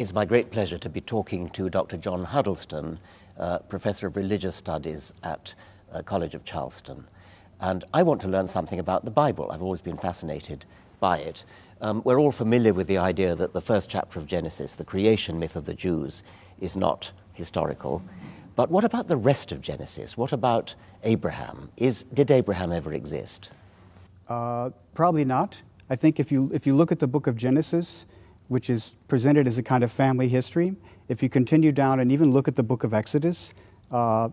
It's my great pleasure to be talking to Dr. John Huddlestun, Professor of Religious Studies at College of Charleston. And I want to learn something about the Bible. I've always been fascinated by it. We're all familiar with the idea that the first chapter of Genesis, the creation myth of the Jews, is not historical. But what about the rest of Genesis? What about Abraham? Did Abraham ever exist? Probably not. I think if you look at the book of Genesis, which is presented as a kind of family history, if you continue down and even look at the book of Exodus,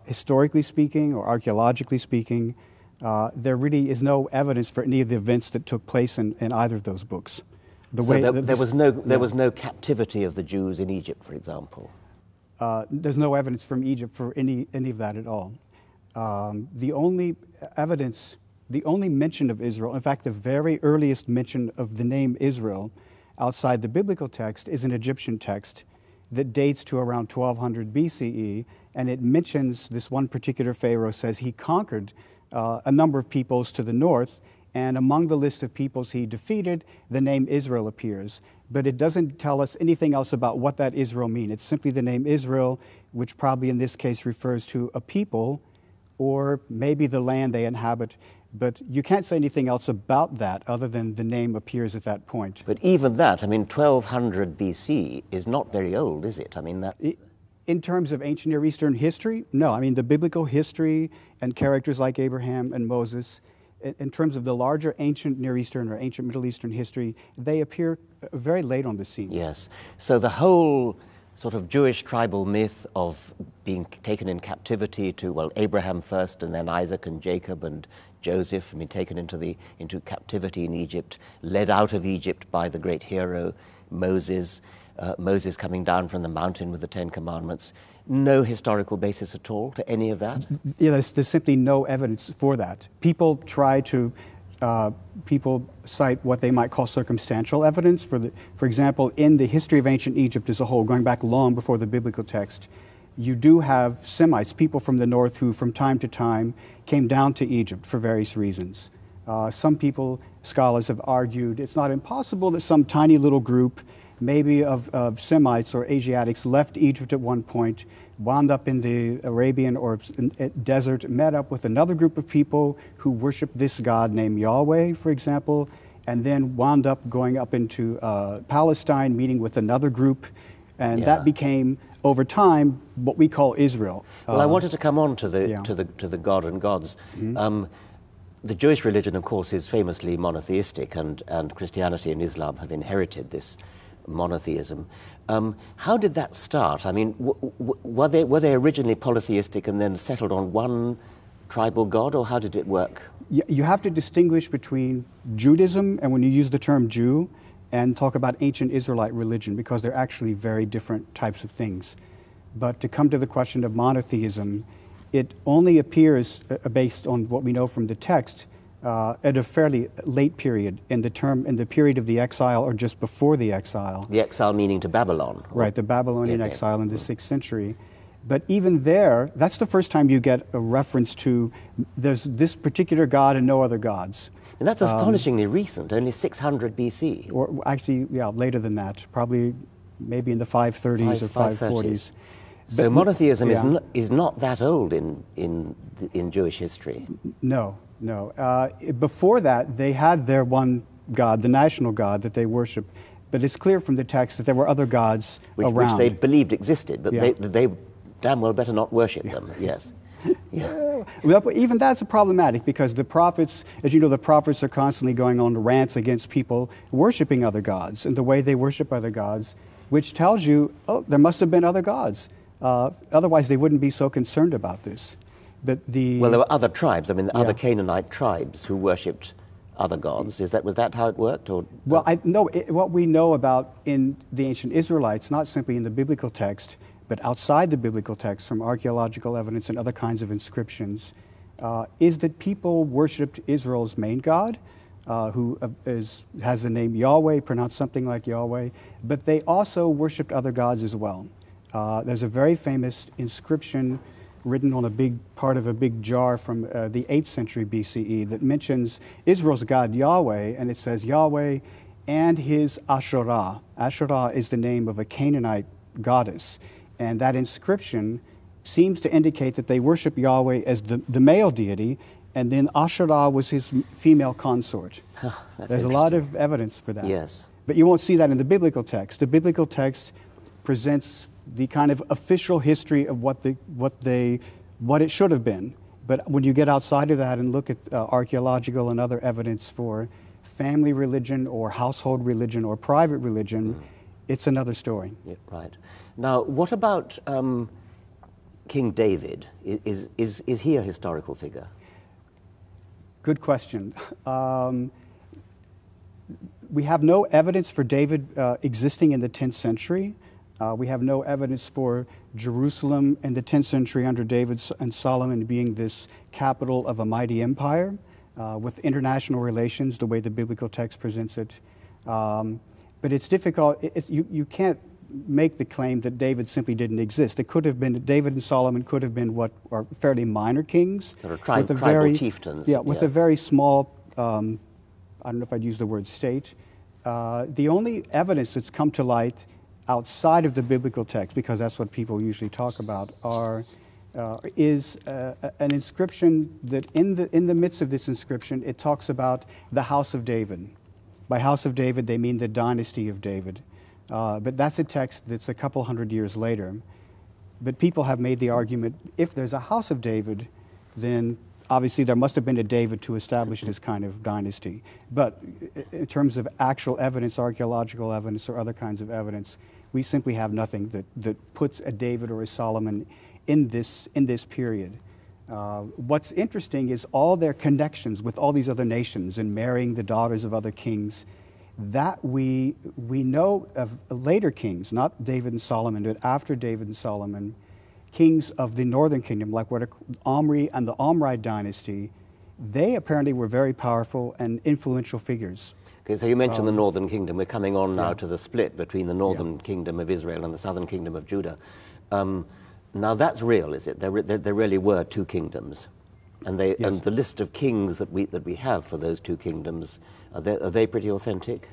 historically speaking or archaeologically speaking, there really is no evidence for any of the events that took place in either of those books. There was no captivity of the Jews in Egypt, for example. There's no evidence from Egypt for any of that at all. The only evidence, the only mention of Israel, in fact, the very earliest mention of the name Israel outside the biblical text is an Egyptian text that dates to around 1200 BCE, and it mentions this one particular pharaoh says he conquered a number of peoples to the north, and among the list of peoples he defeated, the name Israel appears. But it doesn't tell us anything else about what that Israel means. It's simply the name Israel, which probably in this case refers to a people or maybe the land they inhabit. But you can't say anything else about that other than the name appears at that point. But even that, 1200 BC is not very old, is it? In terms of ancient Near Eastern history, no. The biblical history and characters like Abraham and Moses, in terms of the larger ancient Near Eastern or ancient Middle Eastern history, they appear very late on the scene. Yes. So the whole sort of Jewish tribal myth of being taken in captivity to, Abraham first and then Isaac and Jacob and Joseph, taken into captivity in Egypt, led out of Egypt by the great hero Moses, Moses coming down from the mountain with the Ten Commandments. No historical basis at all to any of that? Yeah, there's simply no evidence for that. People cite what they might call circumstantial evidence. For example, in the history of ancient Egypt as a whole, going back long before the biblical text, you do have Semites, people from the north who from time to time came down to Egypt for various reasons. Some people, scholars have argued, it's not impossible that some tiny little group, maybe of Semites or Asiatics, left Egypt at one point, wound up in the Arabian or desert, met up with another group of people who worshiped this god named Yahweh, for example, and then wound up going up into Palestine, meeting with another group, and that became, over time, what we call Israel. Well, I wanted to come on to the God and gods. Mm-hmm. The Jewish religion, of course, is famously monotheistic, and Christianity and Islam have inherited this monotheism. How did that start? Were they originally polytheistic and then settled on one tribal god, or how did it work? You have to distinguish between Judaism and when you use the term Jew, and talk about ancient Israelite religion, because they're actually very different types of things. But to come to the question of monotheism, it only appears, based on what we know from the text, at a fairly late period in the period of the exile or just before the exile. The exile meaning to Babylon. Right, the Babylonian exile in the 6th century. But even there, that's the first time you get a reference to there's this particular god and no other gods. And that's astonishingly recent, only 600 BC. Or actually, later than that, probably maybe in the 530s or 540s. So monotheism is not that old in Jewish history. No. Before that, they had their one god, the national god that they worshiped. But it's clear from the text that there were other gods around. Which they believed existed, but they damn well better not worship them, yes. Yeah. Well, but even that's problematic, because the prophets, as you know, the prophets are constantly going on rants against people worshiping other gods and the way they worship other gods, which tells you, there must have been other gods. Otherwise, they wouldn't be so concerned about this. But there were other tribes. Other Canaanite tribes who worshipped other gods. Was that how it worked? Or what we know about in the ancient Israelites, not simply in the biblical text, but outside the biblical text from archaeological evidence and other kinds of inscriptions, is that people worshipped Israel's main god, who has the name Yahweh, pronounced something like Yahweh, but they also worshipped other gods as well. There's a very famous inscription written on a big part of a big jar from the 8th century BCE that mentions Israel's god Yahweh, and it says Yahweh and his Asherah. Asherah is the name of a Canaanite goddess, and that inscription seems to indicate that they worship Yahweh as the male deity, and then Asherah was his female consort. There's a lot of evidence for that. Yes. But you won't see that in the biblical text. The biblical text presents the kind of official history of what it should have been. But when you get outside of that and look at archaeological and other evidence for family religion or household religion or private religion, it's another story. Yeah, right. Now, what about King David? Is he a historical figure? Good question. We have no evidence for David existing in the 10th century. We have no evidence for Jerusalem in the 10th century under David and Solomon being this capital of a mighty empire with international relations, the way the biblical text presents it. But it's difficult. You can't make the claim that David simply didn't exist. It could have been, David and Solomon could have been what are fairly minor kings. Sort of tribal chieftains. Yeah, with a very small, I don't know if I'd use the word state. The only evidence that's come to light outside of the biblical text, because that's what people usually talk about, is an inscription that in the midst of this inscription, it talks about the house of David. By house of David, they mean the dynasty of David. But that's a text that's a couple hundred years later. But people have made the argument, if there's a house of David, then obviously there must have been a David to establish this kind of dynasty. But in terms of actual evidence, archaeological evidence, or other kinds of evidence, we simply have nothing that puts a David or a Solomon in this period. What's interesting is all their connections with all these other nations and marrying the daughters of other kings. That we know of later kings, not David and Solomon, but after David and Solomon, kings of the northern kingdom, like Omri and the Omride dynasty, they apparently were very powerful and influential figures. Okay, so you mentioned the northern kingdom. We're coming on now to the split between the northern kingdom of Israel and the southern kingdom of Judah. Now that's real, is it? There really were two kingdoms, and and the list of kings that we have for those two kingdoms, are they pretty authentic?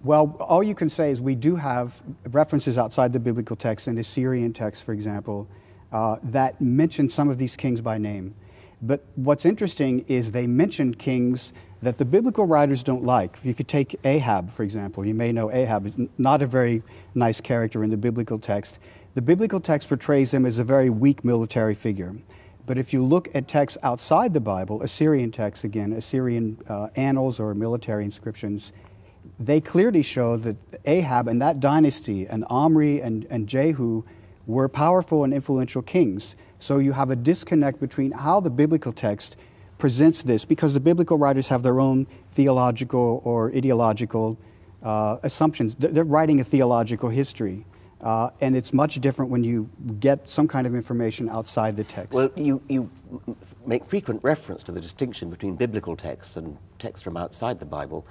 Well, all you can say is we do have references outside the biblical text, in the Assyrian text, for example, that mention some of these kings by name. But what's interesting is they mention kings that the biblical writers don't like. If you take Ahab, for example, you may know Ahab is not a very nice character in the biblical text. The biblical text portrays him as a very weak military figure. But if you look at texts outside the Bible, Assyrian texts again, Assyrian annals or military inscriptions, they clearly show that Ahab and that dynasty and Omri and Jehu were powerful and influential kings. So you have a disconnect between how the biblical text presents this, because the biblical writers have their own theological or ideological assumptions. They're writing a theological history. And it's much different when you get some kind of information outside the text. Well, you make frequent reference to the distinction between biblical texts and texts from outside the Bible.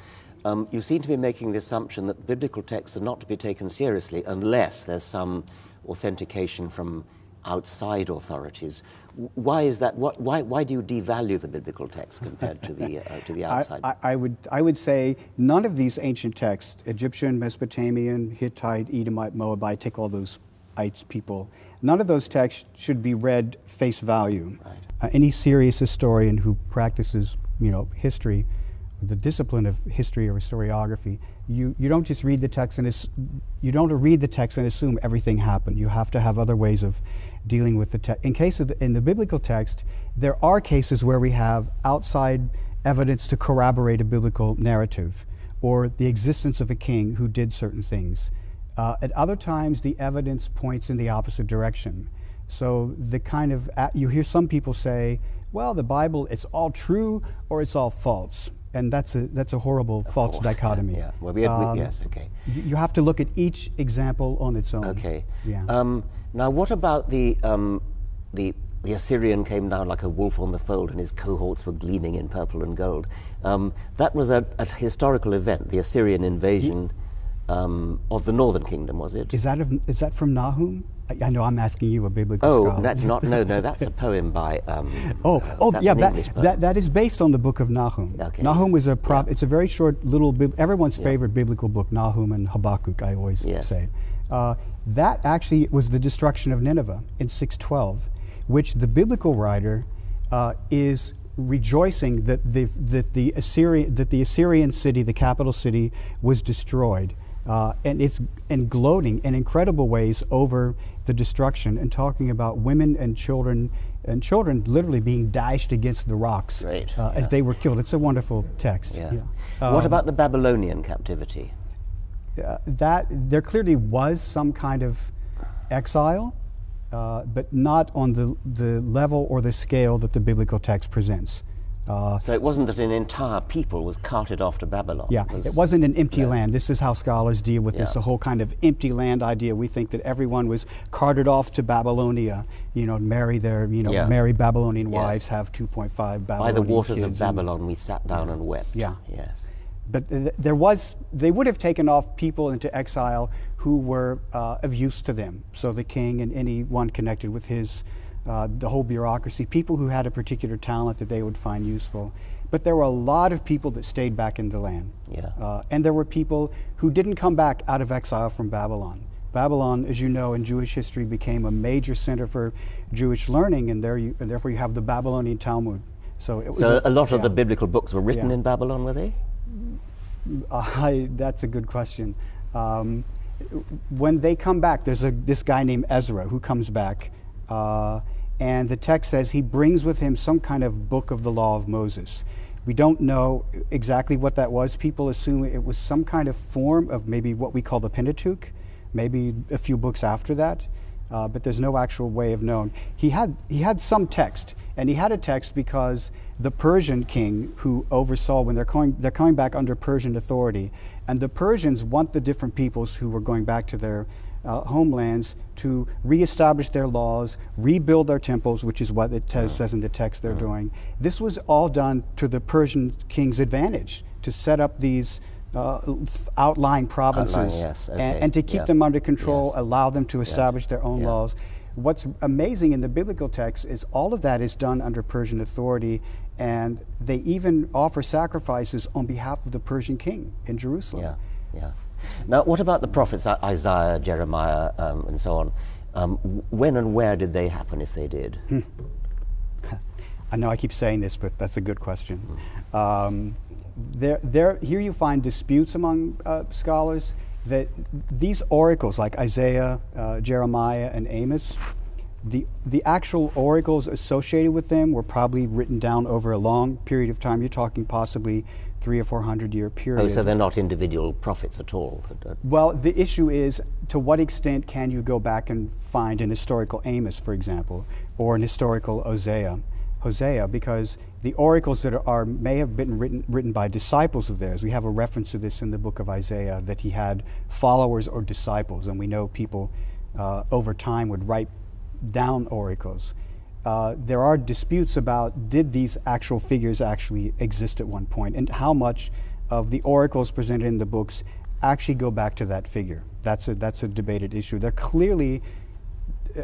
You seem to be making the assumption that biblical texts are not to be taken seriously unless there's some authentication from outside authorities. Why is that? Why do you devalue the biblical text compared to the outside? I would say none of these ancient texts, Egyptian, Mesopotamian, Hittite, Edomite, Moabite, take all those people, none of those texts should be read face value. Right. Any serious historian who practices, history, the discipline of history or historiography, you don't just read the text you don't read the text and assume everything happened. You have to have other ways of dealing with the text. In the biblical text, there are cases where we have outside evidence to corroborate a biblical narrative or the existence of a king who did certain things. At other times, the evidence points in the opposite direction. So you hear some people say, well, the Bible, it's all true or it's all false. And that's a horrible false dichotomy. Yeah. Well, yes, okay. You have to look at each example on its own. Okay. Yeah. Now, what about the Assyrian came down like a wolf on the fold, and his cohorts were gleaming in purple and gold? That was a historical event, the Assyrian invasion. of the northern kingdom, was it? Is that from Nahum? I know I'm asking you, a biblical scholar. Oh, that's not. No, that's a poem by. Yeah, that is based on the book of Nahum. Okay. Nahum is a It's a very short little. Everyone's favorite biblical book, Nahum and Habakkuk. I always say that actually was the destruction of Nineveh in 612, which the biblical writer is rejoicing that the Assyrian city, the capital city, was destroyed. And gloating in incredible ways over the destruction, and talking about women and children literally being dashed against the rocks as they were killed. It's a wonderful text. Yeah. What about the Babylonian captivity? That there clearly was some kind of exile, but not on the level or the scale that the biblical text presents. So it wasn't that an entire people was carted off to Babylon. Yeah, it wasn't an empty land. This is how scholars deal with this, the whole kind of empty land idea. We think that everyone was carted off to Babylonia, marry marry Babylonian wives, have 2.5 Babylonian By the waters kids of Babylon we sat down and wept. Yeah. Yes. But they would have taken off people into exile who were of use to them. So the king and anyone connected with his the whole bureaucracy, people who had a particular talent that they would find useful. But there were a lot of people that stayed back in the land. Yeah. And there were people who didn't come back out of exile from Babylon. Babylon, as you know, in Jewish history became a major center for Jewish learning, and therefore you have the Babylonian Talmud. So a lot of the biblical books were written in Babylon, were they? That's a good question. When they come back, there's this guy named Ezra who comes back. And the text says he brings with him some kind of book of the law of Moses. We don't know exactly what that was. People assume it was some kind of form of maybe what we call the Pentateuch, maybe a few books after that, but there's no actual way of knowing. He had some text, and he had a text because the Persian king who oversaw when they're coming back under Persian authority, and the Persians want the different peoples who were going back to their homelands to reestablish their laws, rebuild their temples, which is what it says in the text they're doing. This was all done to the Persian king's advantage, to set up these outlying provinces and to keep them under control, allow them to establish their own laws. What's amazing in the biblical text is all of that is done under Persian authority, and they even offer sacrifices on behalf of the Persian king in Jerusalem. Yeah. Now, what about the prophets, Isaiah, Jeremiah, and so on? When and where did they happen, if they did? I know I keep saying this, but that's a good question. Here you find disputes among scholars that these oracles, like Isaiah, Jeremiah, and Amos, the actual oracles associated with them were probably written down over a long period of time. You're talking possibly 300 or 400 year period. Oh, so they're not individual prophets at all? Well, the issue is, to what extent can you go back and find an historical Amos, for example, or an historical Hosea, because the oracles that may have been written by disciples of theirs. We have a reference to this in the book of Isaiah, that he had followers or disciples, and we know people over time would write down oracles. There are disputes about, did these actual figures actually exist at one point, and how much of the oracles presented in the books actually go back to that figure. That's a debated issue. There clearly,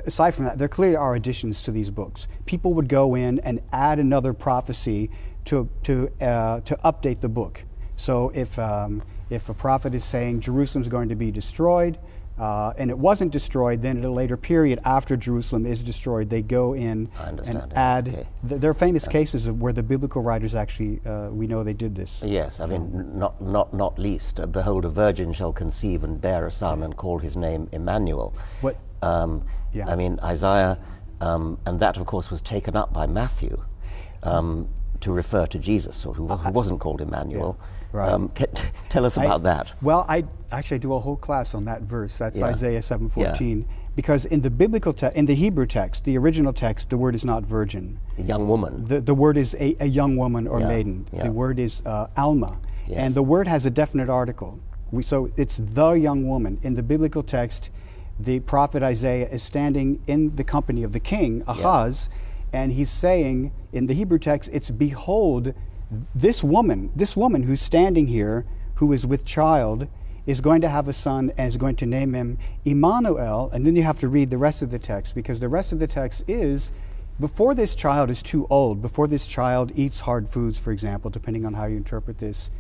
aside from that, there clearly are additions to these books. People would go in and add another prophecy to update the book. So if a prophet is saying Jerusalem's going to be destroyed, and it wasn't destroyed, then at a later period after Jerusalem is destroyed, they go in and add. Okay. There are famous cases of where the biblical writers actually, we know they did this. Yes, I mean, not least, behold, a virgin shall conceive and bear a son and call his name Emmanuel. What? I mean, Isaiah, and that, of course, was taken up by Matthew to refer to Jesus, who wasn't called Emmanuel. Yeah. Right. Tell us about that. Well, I actually do a whole class on that verse. That's Isaiah 7:14. Yeah. Because in the biblical in the Hebrew text, the original text, the word is not virgin. A young woman. The word is a young woman or maiden. Yeah. The word is Alma. Yes. And the word has a definite article. So it's the young woman. In the biblical text, the prophet Isaiah is standing in the company of the king, Ahaz, and he's saying, in the Hebrew text, it's behold, this woman who's standing here, who is with child, is going to have a son and is going to name him Emmanuel. And then you have to read the rest of the text, because the rest of the text is, before this child is too old, before this child eats hard foods, for example, depending on how you interpret this,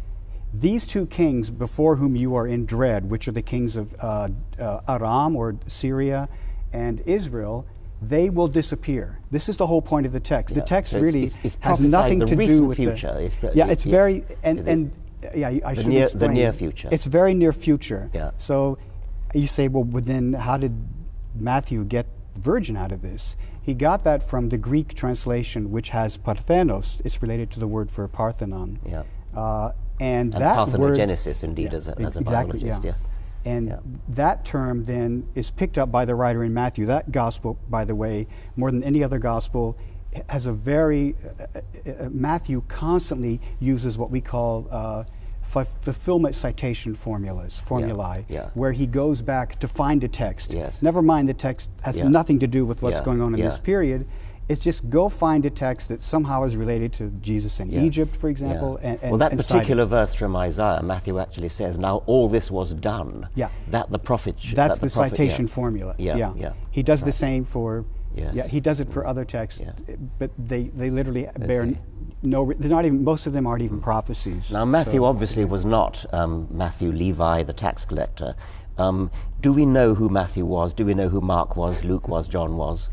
these two kings before whom you are in dread, which are the kings of Aram or Syria and Israel, they will disappear. This is the whole point of the text. Yeah. The text So really it's has nothing to do with future. It's very I should explain. The near future. It's very near future. Yeah. So you say, well, but then how did Matthew get virgin out of this? He got that from the Greek translation, which has parthenos. It's related to the word for Parthenon. Yeah. And that parthenogenesis, word, indeed, as a exactly, biologist, yes. And that term then is picked up by the writer in Matthew. That gospel, by the way, more than any other gospel, has a very, Matthew constantly uses what we call fulfillment citation formulae, where he goes back to find a text. Yes. Never mind the text has nothing to do with what's going on in this period. It's just go find a text that somehow is related to Jesus in Egypt, for example. Yeah. And well, that particular verse from Isaiah, Matthew actually says, now all this was done. Yeah. That the prophet... That's the citation formula. Yeah. He does the same for... Yes. Yeah, he does it for other texts, but they literally bear no... They're not even, most of them aren't even prophecies. Now, Matthew obviously was not Matthew Levi, the tax collector. Do we know who Matthew was? Do we know who Mark was, Luke was, John was?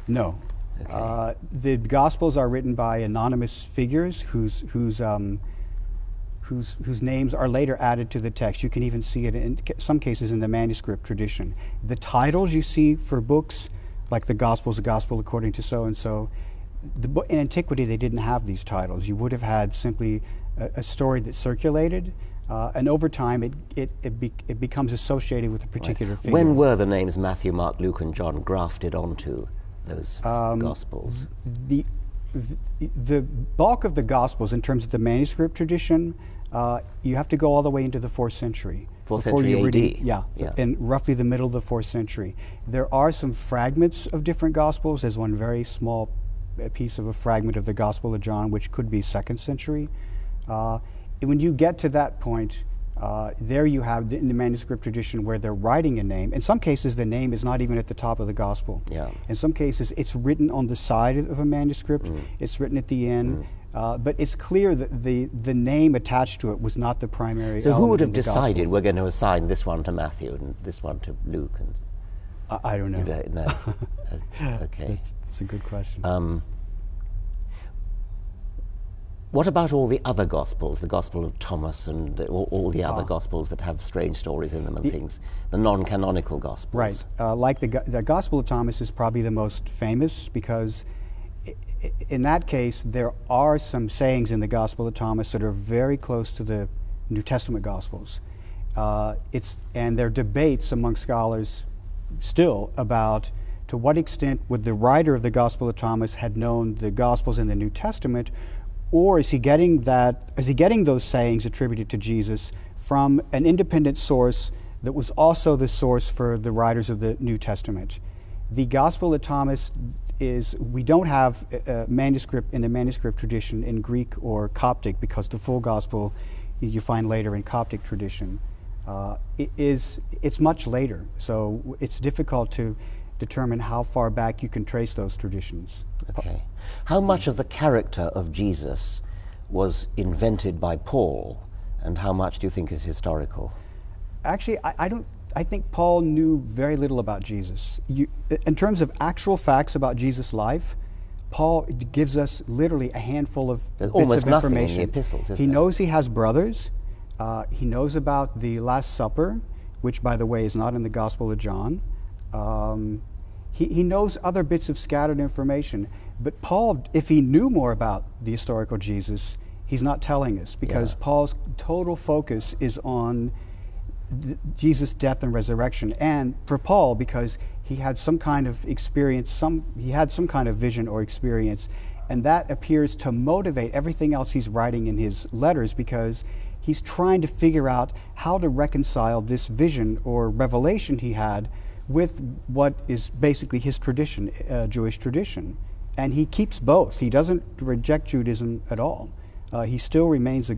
No. Okay. The Gospels are written by anonymous figures whose names are later added to the text. You can even see it in some cases in the manuscript tradition. The titles you see for books, like the Gospels, the Gospel according to so-and-so, in antiquity they didn't have these titles. You would have had simply a story that circulated, and over time it becomes associated with a particular figure. When were the names Matthew, Mark, Luke, and John grafted onto those Gospels? The bulk of the Gospels, in terms of the manuscript tradition, you have to go all the way into the 4th century. 4th century AD? Yeah, in roughly the middle of the 4th century. There are some fragments of different Gospels. There's one very small piece of a fragment of the Gospel of John, which could be 2nd century. When you get to that point, there you have in the manuscript tradition where they're writing a name. In some cases, the name is not even at the top of the gospel. Yeah. In some cases, it's written on the side of a manuscript. It's written at the end. But it's clear that the name attached to it was not the primary. So who would have decided we're going to assign this one to Matthew and this one to Luke? And I don't know. You don't know. Okay. That's a good question. What about all the other Gospels, the Gospel of Thomas and all the other Gospels that have strange stories in them and things, the non-canonical Gospels? Right. Like the Gospel of Thomas is probably the most famous because in that case there are some sayings in the Gospel of Thomas that are very close to the New Testament Gospels. And there are debates among scholars still about to what extent would the writer of the Gospel of Thomas had known the Gospels in the New Testament, or is he getting those sayings attributed to Jesus from an independent source that was also the source for the writers of the New Testament? The Gospel of Thomas we don't have a manuscript in the manuscript tradition in Greek or Coptic, because the full Gospel you find later in Coptic tradition. It's much later, so it's difficult to determine how far back you can trace those traditions. Okay. How much of the character of Jesus was invented by Paul, and how much do you think is historical? Actually, I think Paul knew very little about Jesus. In terms of actual facts about Jesus' life, Paul gives us literally a handful of bits of information. Nothing in the epistles, he knows he has brothers. He knows about the Last Supper, which, by the way, is not in the Gospel of John. He knows other bits of scattered information. But Paul, if he knew more about the historical Jesus, he's not telling us, because Paul's total focus is on Jesus' death and resurrection. And for Paul, because he had some kind of experience, he had some kind of vision or experience, and that appears to motivate everything else he's writing in his letters, because he's trying to figure out how to reconcile this vision or revelation he had with what is basically his tradition, Jewish tradition. And he keeps both. He doesn't reject Judaism at all. He still remains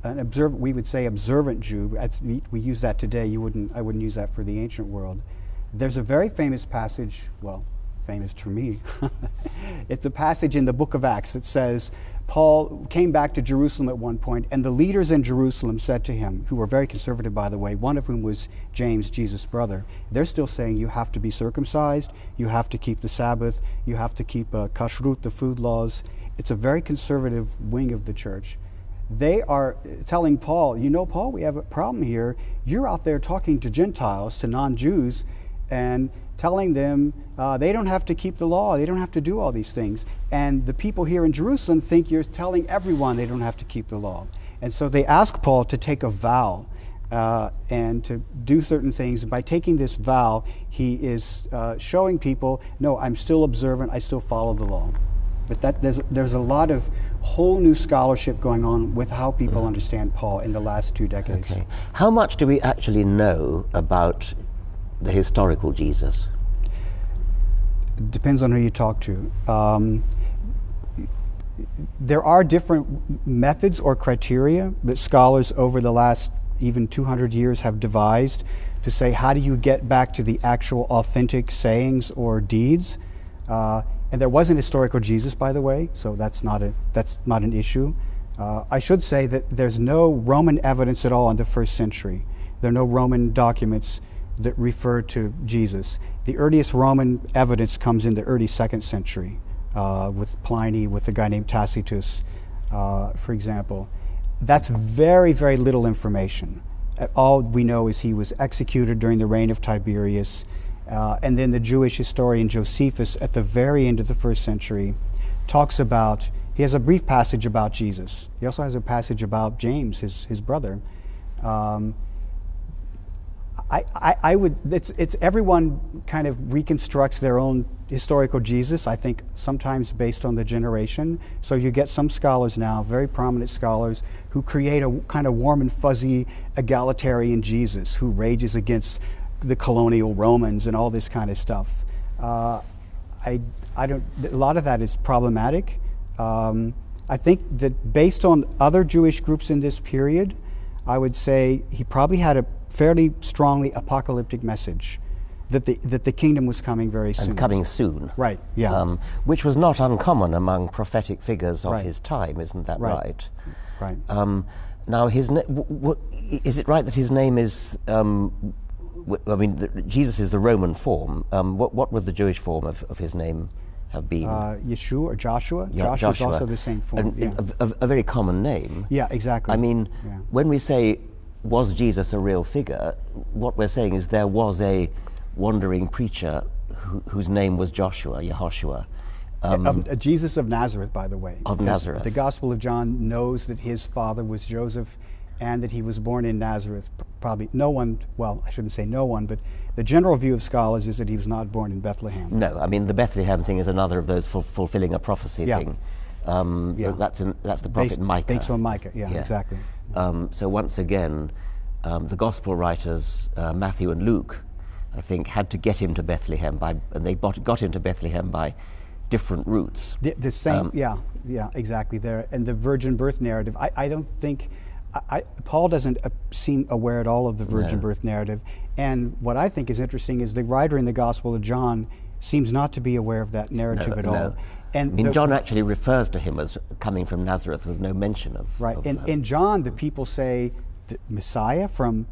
we would say observant Jew. We use that today. I wouldn't use that for the ancient world. There's a very famous passage, well, famous to me. It's a passage in the book of Acts that says, Paul came back to Jerusalem at one point, and the leaders in Jerusalem said to him, who were very conservative, by the way, one of whom was James, Jesus' brother, they're still saying you have to be circumcised, you have to keep the Sabbath, you have to keep kashrut, the food laws. It's a very conservative wing of the church. They are telling Paul, Paul, we have a problem here. You're out there talking to Gentiles, to non-Jews, and telling them they don't have to keep the law, they don't have to do all these things. And the people here in Jerusalem think you're telling everyone they don't have to keep the law. And so they ask Paul to take a vow and to do certain things. And by taking this vow, he is showing people, no, I'm still observant, I still follow the law. But there's a lot of whole new scholarship going on with how people understand Paul in the last 2 decades. Okay. How much do we actually know about the historical Jesus? It depends on who you talk to. There are different methods or criteria that scholars over the last even 200 years have devised to say, how do you get back to the actual authentic sayings or deeds? And there was an historical Jesus, by the way, so that's not an issue. I should say that there's no Roman evidence at all in the 1st century. There are no Roman documents that refer to Jesus. The earliest Roman evidence comes in the early 2nd century with Pliny, with a guy named Tacitus, for example. That's very, very little information. All we know is he was executed during the reign of Tiberius, and then the Jewish historian Josephus at the very end of the 1st century talks about, he has a brief passage about Jesus. He also has a passage about James, his brother. It's everyone kind of reconstructs their own historical Jesus, I think sometimes based on the generation. So you get some scholars now, very prominent scholars, who create a kind of warm and fuzzy egalitarian Jesus who rages against the colonial Romans and all this kind of stuff. A lot of that is problematic. I think that based on other Jewish groups in this period, I would say he probably had a fairly strongly apocalyptic message that the kingdom was coming very soon. And coming soon. Right, yeah. Which was not uncommon among prophetic figures of his time, isn't that right? Right. Now, is it right that his name is, Jesus is the Roman form. What would the Jewish form of his name have been? Yeshua or Joshua? Joshua is also the same form. A very common name. Yeah, exactly. I mean, when we say, was Jesus a real figure, what we're saying is there was a wandering preacher whose name was Yehoshua. Jesus of Nazareth, by the way. Of Nazareth. The Gospel of John knows that his father was Joseph and that he was born in Nazareth. Probably no one, well, I shouldn't say no one, but the general view of scholars is that he was not born in Bethlehem. No, I mean, the Bethlehem thing is another of those fulfilling a prophecy thing. That's the prophet Micah. Based on Micah, exactly. So once again, the Gospel writers, Matthew and Luke, I think, had to get him to Bethlehem and they got him to Bethlehem by different routes. The same, exactly. There, and the virgin birth narrative. I don't think Paul doesn't seem aware at all of the virgin birth narrative. And what I think is interesting is the writer in the Gospel of John seems not to be aware of that narrative at all. And John actually refers to him as coming from Nazareth with no mention of... Right. In John, the people say, the Messiah from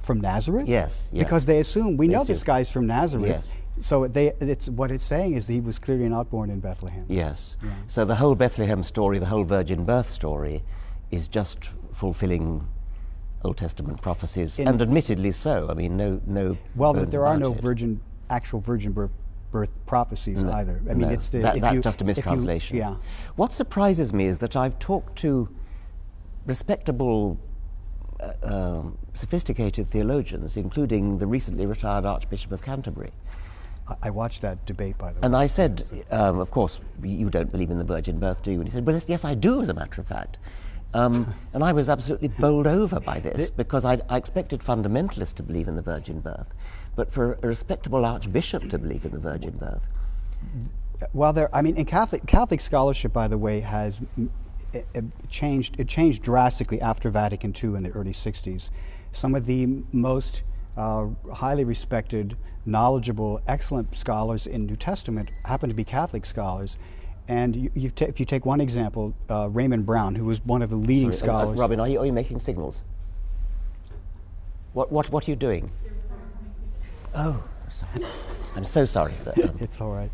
Nazareth? Yes. Because they assume, we know this guy's from Nazareth. Yes. So what it's saying is that he was clearly not born in Bethlehem. Yes. Yeah. So the whole Bethlehem story, the whole virgin birth story, is just fulfilling Old Testament prophecies, and admittedly so. I mean, no. Well, but there are no actual virgin birth prophecies either. I mean, it's that's just a mistranslation. What surprises me is that I've talked to respectable, sophisticated theologians, including the recently retired Archbishop of Canterbury. I watched that debate, by the way. And I said, of course, you don't believe in the virgin birth, do you? And he said, well, yes, I do, as a matter of fact. And I was absolutely bowled over by this, because I expected fundamentalists to believe in the virgin birth, but for a respectable archbishop to believe in the virgin birth. Well, in Catholic scholarship, by the way, has it changed drastically after Vatican II in the early 60s. Some of the most highly respected, knowledgeable, excellent scholars in New Testament happen to be Catholic scholars. And if you take one example, Raymond Brown, who was one of the leading scholars. Robin, are you making signals? What are you doing? Oh, sorry. I'm so sorry. It's all right.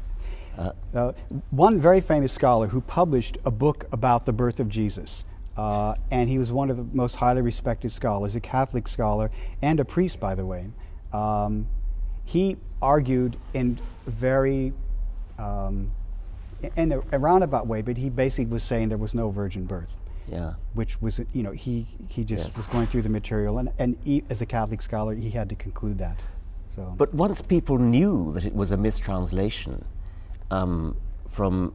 One very famous scholar who published a book about the birth of Jesus, and he was one of the most highly respected scholars, a Catholic scholar and a priest, by the way. He argued in very in a roundabout way, but he basically was saying there was no virgin birth. Yeah. Which was, he just was going through the material, and he, as a Catholic scholar, he had to conclude that. So. But once people knew that it was a mistranslation from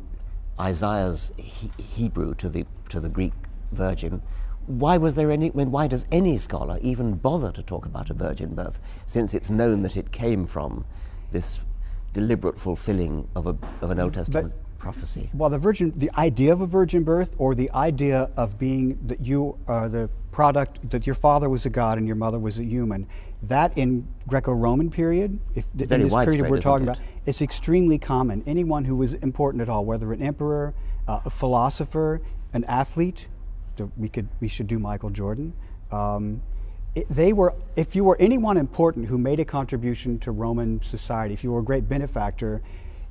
Isaiah's Hebrew to the Greek virgin, why does any scholar even bother to talk about a virgin birth, since it's known that it came from this deliberate fulfilling of an Old Testament prophecy? Well, the idea of a virgin birth, or the idea of being that you are the product, that your father was a god and your mother was a human, that in Greco-Roman period, in this period we're talking about, it's extremely common. Anyone who was important at all, whether an emperor, a philosopher, an athlete, we should do Michael Jordan. If you were anyone important who made a contribution to Roman society, if you were a great benefactor,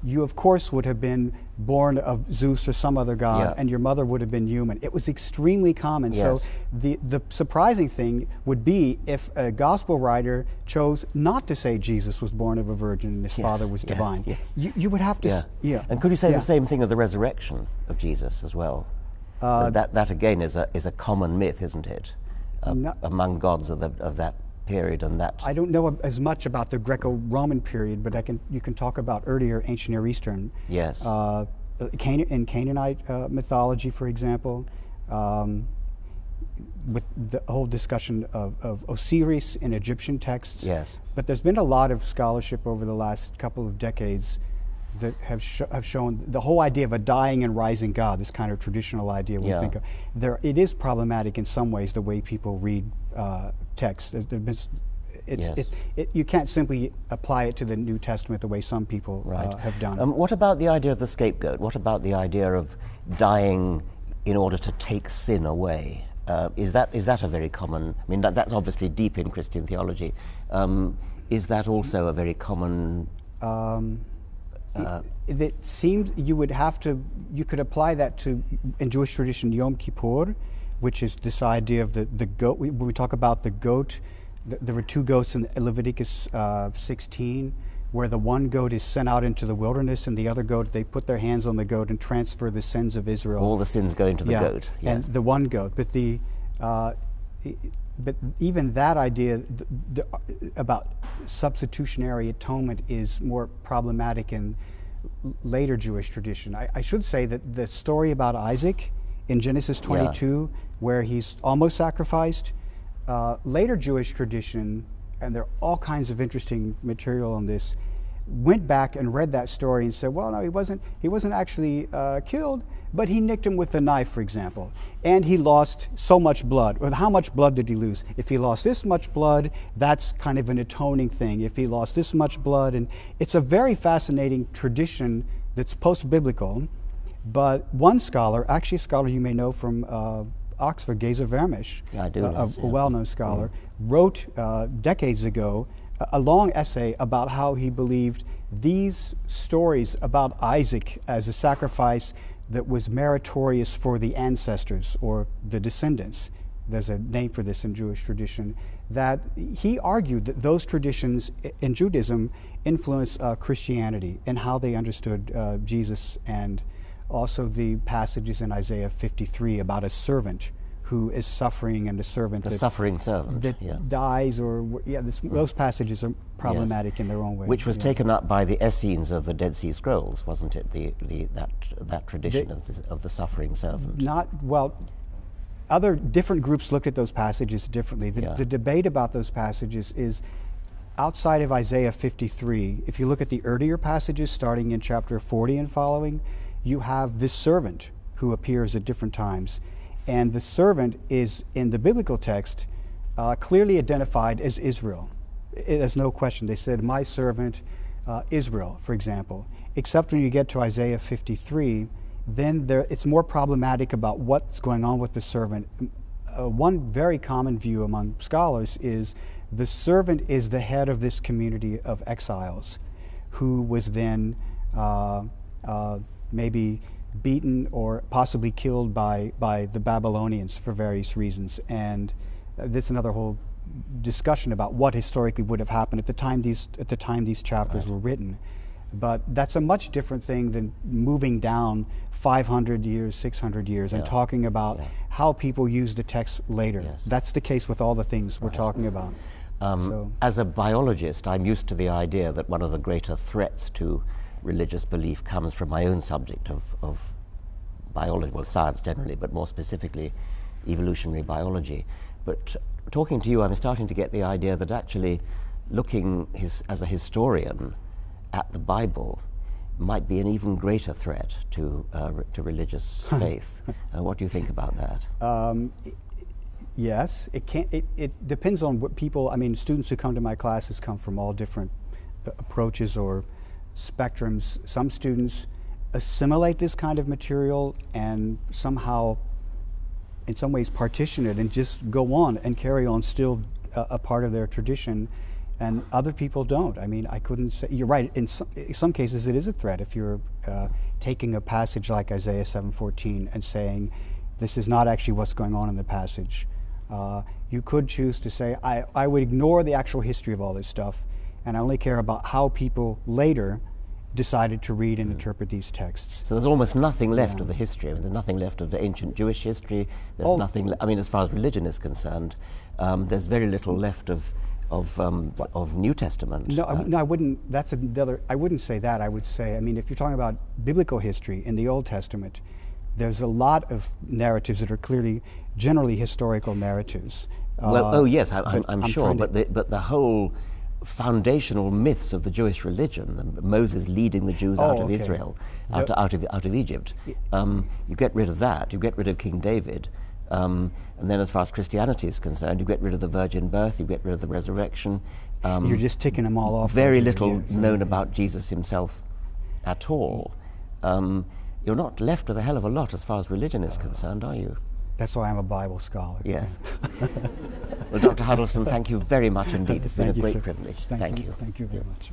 you of course would have been born of Zeus or some other god, and your mother would have been human. It was extremely common. Yes. So the surprising thing would be if a gospel writer chose not to say Jesus was born of a virgin and his father was divine. Yes. You would have to. And could you say the same thing of the resurrection of Jesus as well? That again is a common myth, isn't it? Among gods of that period, and that I don't know as much about the Greco-Roman period, but you can talk about earlier ancient Near Eastern. Yes. In Canaanite mythology, for example, with the whole discussion of Osiris in Egyptian texts. Yes. But there's been a lot of scholarship over the last couple of decades that have shown the whole idea of a dying and rising God, this kind of traditional idea we think of. It is problematic in some ways, the way people read text. You can't simply apply it to the New Testament the way some people have done. What about the idea of the scapegoat? What about the idea of dying in order to take sin away? Is that a very common? I mean, that's obviously deep in Christian theology. Is that also a very common? It seems you could apply that to, in Jewish tradition, Yom Kippur, which is this idea of the goat. When we talk about the goat, there were two goats in Leviticus 16, where the one goat is sent out into the wilderness, and the other goat, they put their hands on the goat and transfer the sins of Israel. All the sins go into the goat. Yes. And the one goat. But even that idea about substitutionary atonement is more problematic in later Jewish tradition. I should say that the story about Isaac in Genesis 22, where he's almost sacrificed, later Jewish tradition, and there are all kinds of interesting material on this, went back and read that story and said, well, no, he wasn't actually killed, but he nicked him with a knife, for example, and he lost so much blood. Or how much blood did he lose? If he lost this much blood, that's kind of an atoning thing. If he lost this much blood, and it's a very fascinating tradition that's post-biblical. But one scholar, actually a scholar you may know from Oxford, Geza Vermish, a well-known scholar, wrote decades ago a long essay about how he believed these stories about Isaac as a sacrifice that was meritorious for the ancestors or the descendants. There's a name for this in Jewish tradition. That he argued that those traditions in Judaism influenced Christianity and how they understood Jesus, and also the passages in Isaiah 53 about a servant who is suffering, and a servant that dies, or those passages are problematic in their own way. Which was taken up by the Essenes of the Dead Sea Scrolls, wasn't it? That tradition of the suffering servant. Other different groups looked at those passages differently. The debate about those passages is outside of Isaiah 53. If you look at the earlier passages, starting in chapter 40 and following, you have this servant who appears at different times. And the servant is, in the biblical text, clearly identified as Israel. There's no question. They said, my servant Israel, for example. Except when you get to Isaiah 53, then it's more problematic about what's going on with the servant. One very common view among scholars is the servant is the head of this community of exiles who was then maybe beaten or possibly killed by the Babylonians for various reasons. And this is another whole discussion about what historically would have happened at the time these chapters were written. But that's a much different thing than moving down 500 years, 600 years, and talking about how people use the text later. Yes. That's the case with all the things we're talking about. As a biologist, I'm used to the idea that one of the greater threats to religious belief comes from my own subject of biology, well, science generally, but more specifically evolutionary biology. But talking to you, I'm starting to get the idea that actually looking as a historian at the Bible might be an even greater threat to religious faith. What do you think about that? Yes, it depends on what people. I mean, students who come to my classes come from all different approaches or spectrums. Some students assimilate this kind of material and somehow, in some ways, partition it and just go on and carry on still a part of their tradition. And other people don't. I mean, I couldn't say, you're right, in some cases it is a threat if you're taking a passage like Isaiah 7:14 and saying, this is not actually what's going on in the passage. You could choose to say, I would ignore the actual history of all this stuff, and I only care about how people later decided to read and interpret these texts. So there's almost nothing left of the history. I mean, there's nothing left of the ancient Jewish history. There's nothing, I mean, as far as religion is concerned, there's very little left of New Testament. No, I wouldn't. That's another. I wouldn't say that. I would say, I mean, if you're talking about biblical history in the Old Testament, there's a lot of narratives that are clearly, generally historical narratives. Well, yes, I'm sure, but the whole foundational myths of the Jewish religion, Moses leading the Jews out of Israel, out of Egypt, you get rid of that. You get rid of King David. And then as far as Christianity is concerned, you get rid of the virgin birth, you get rid of the resurrection. You're just ticking them all off. Very little known about Jesus himself at all. You're not left with a hell of a lot as far as religion is concerned, are you? That's why I'm a Bible scholar. Yes. Well, Dr. Huddlestun, thank you very much indeed. It's been a great privilege. Thank you. Thank you very much.